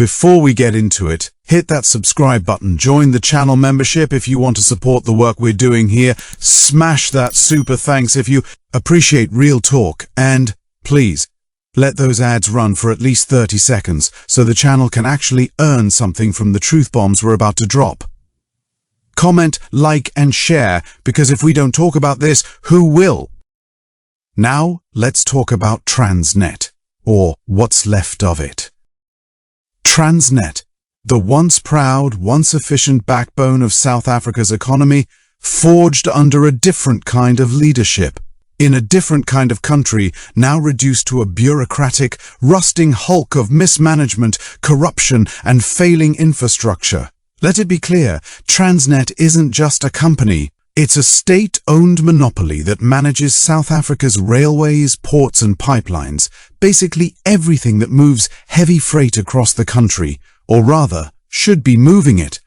Before we get into it, hit that subscribe button, join the channel membership if you want to support the work we're doing here, smash that super thanks if you appreciate real talk, and please, let those ads run for at least 30 seconds so the channel can actually earn something from the truth bombs we're about to drop. Comment, like, and share, because if we don't talk about this, who will? Now, let's talk about Transnet, or what's left of it. Transnet, the once proud, once efficient backbone of South Africa's economy, forged under a different kind of leadership, in a different kind of country, now reduced to a bureaucratic, rusting hulk of mismanagement, corruption, and failing infrastructure. Let it be clear, Transnet isn't just a company. It's a state-owned monopoly that manages South Africa's railways, ports, and pipelines, basically everything that moves heavy freight across the country, or rather, should be moving it.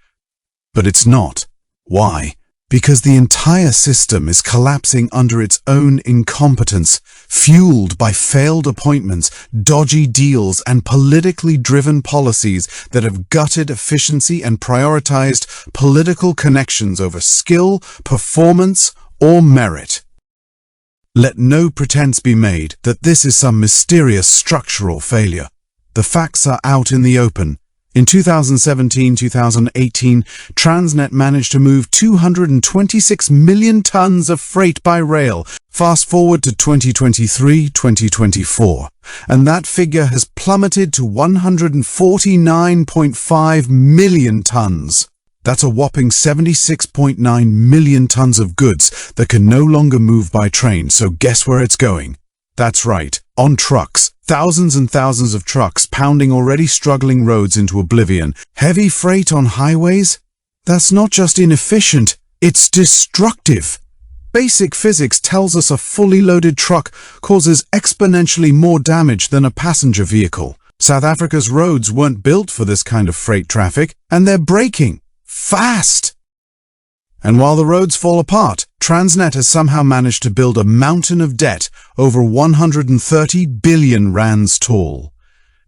But it's not. Why? Because the entire system is collapsing under its own incompetence, fueled by failed appointments, dodgy deals, and politically driven policies that have gutted efficiency and prioritized political connections over skill, performance, or merit. Let no pretense be made that this is some mysterious structural failure. The facts are out in the open. In 2017-2018, Transnet managed to move 226 million tons of freight by rail. Fast forward to 2023-2024, and that figure has plummeted to 149.5 million tons. That's a whopping 76.9 million tons of goods that can no longer move by train, so guess where it's going? That's right, on trucks. Thousands and thousands of trucks pounding already struggling roads into oblivion. Heavy freight on highways? That's not just inefficient, it's destructive. Basic physics tells us a fully loaded truck causes exponentially more damage than a passenger vehicle. South Africa's roads weren't built for this kind of freight traffic, and they're breaking fast. And while the roads fall apart, Transnet has somehow managed to build a mountain of debt over 130 billion rands tall.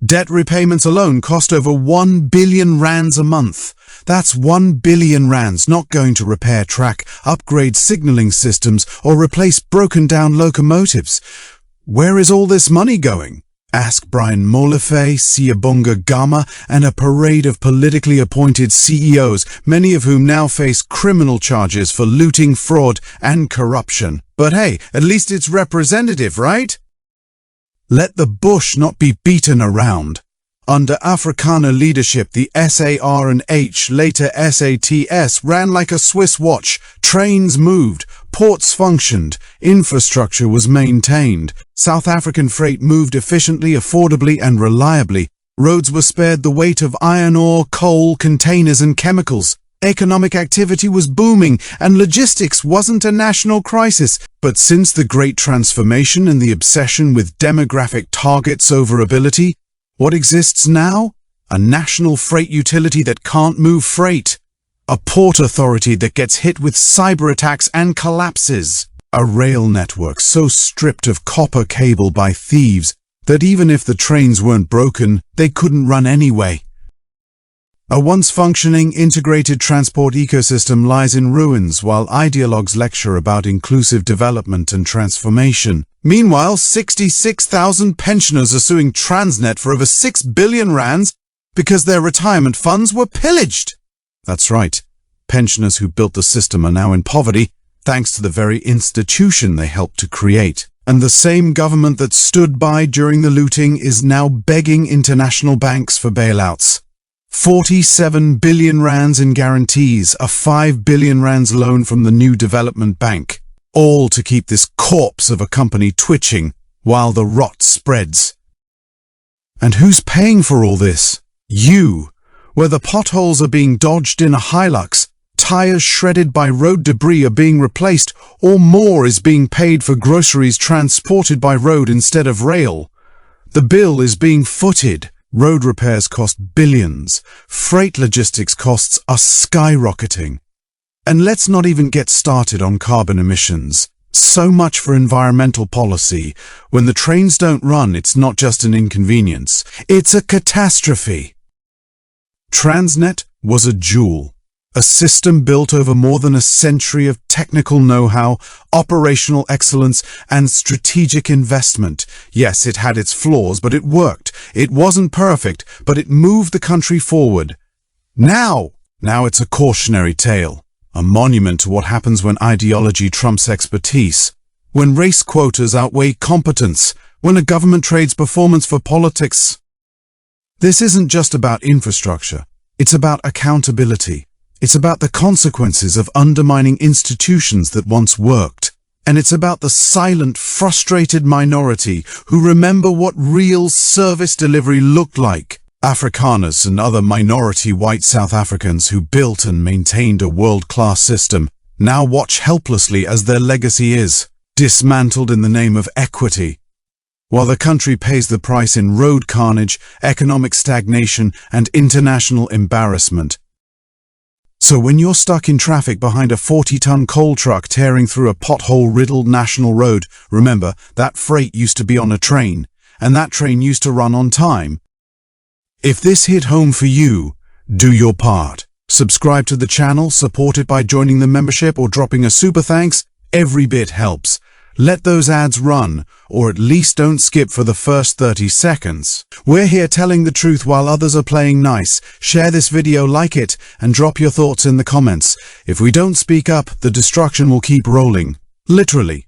Debt repayments alone cost over 1 billion rands a month. That's 1 billion rands not going to repair track, upgrade signaling systems, or replace broken-down locomotives. Where is all this money going? Ask Brian Molefe, Siyabonga Gama, and a parade of politically appointed CEOs, many of whom now face criminal charges for looting, fraud, and corruption. But hey, at least it's representative, right? Let the bush not be beaten around. Under Afrikaner leadership, the SARNH, later SATS, ran like a Swiss watch. Trains moved, ports functioned, infrastructure was maintained. South African freight moved efficiently, affordably, and reliably. Roads were spared the weight of iron ore, coal, containers, and chemicals. Economic activity was booming, and logistics wasn't a national crisis. But since the Great Transformation and the obsession with demographic targets over ability, what exists now? A national freight utility that can't move freight. A port authority that gets hit with cyber attacks and collapses. A rail network so stripped of copper cable by thieves that even if the trains weren't broken, they couldn't run anyway. A once functioning, integrated transport ecosystem lies in ruins while ideologues lecture about inclusive development and transformation. Meanwhile, 66,000 pensioners are suing Transnet for over 6 billion rands because their retirement funds were pillaged. That's right. Pensioners who built the system are now in poverty, thanks to the very institution they helped to create. And the same government that stood by during the looting is now begging international banks for bailouts. 47 billion rands in guarantees, a 5 billion rands loan from the New Development Bank, all to keep this corpse of a company twitching while the rot spreads. And who's paying for all this? You. Where the potholes are being dodged in a Hilux, tires shredded by road debris are being replaced, or more is being paid for groceries transported by road instead of rail. The bill is being footed. Road repairs cost billions. Freight logistics costs are skyrocketing. And let's not even get started on carbon emissions. So much for environmental policy. When the trains don't run, it's not just an inconvenience. It's a catastrophe. Transnet was a jewel, a system built over more than a century of technical know-how, operational excellence, and strategic investment. Yes, it had its flaws, but it worked. It wasn't perfect, but it moved the country forward. Now it's a cautionary tale, a monument to what happens when ideology trumps expertise, when race quotas outweigh competence, when a government trades performance for politics. This isn't just about infrastructure. It's about accountability. It's about the consequences of undermining institutions that once worked. And it's about the silent, frustrated minority who remember what real service delivery looked like. Afrikaners and other minority white South Africans who built and maintained a world-class system now watch helplessly as their legacy is dismantled in the name of equity, while the country pays the price in road carnage, economic stagnation, and international embarrassment. So when you're stuck in traffic behind a 40-ton coal truck tearing through a pothole-riddled national road, remember, that freight used to be on a train, and that train used to run on time. If this hit home for you, do your part. Subscribe to the channel, support it by joining the membership or dropping a super thanks. Every bit helps. Let those ads run, or at least don't skip for the first 30 seconds. We're here telling the truth while others are playing nice. Share this video, like it, and drop your thoughts in the comments. If we don't speak up, the destruction will keep rolling. Literally.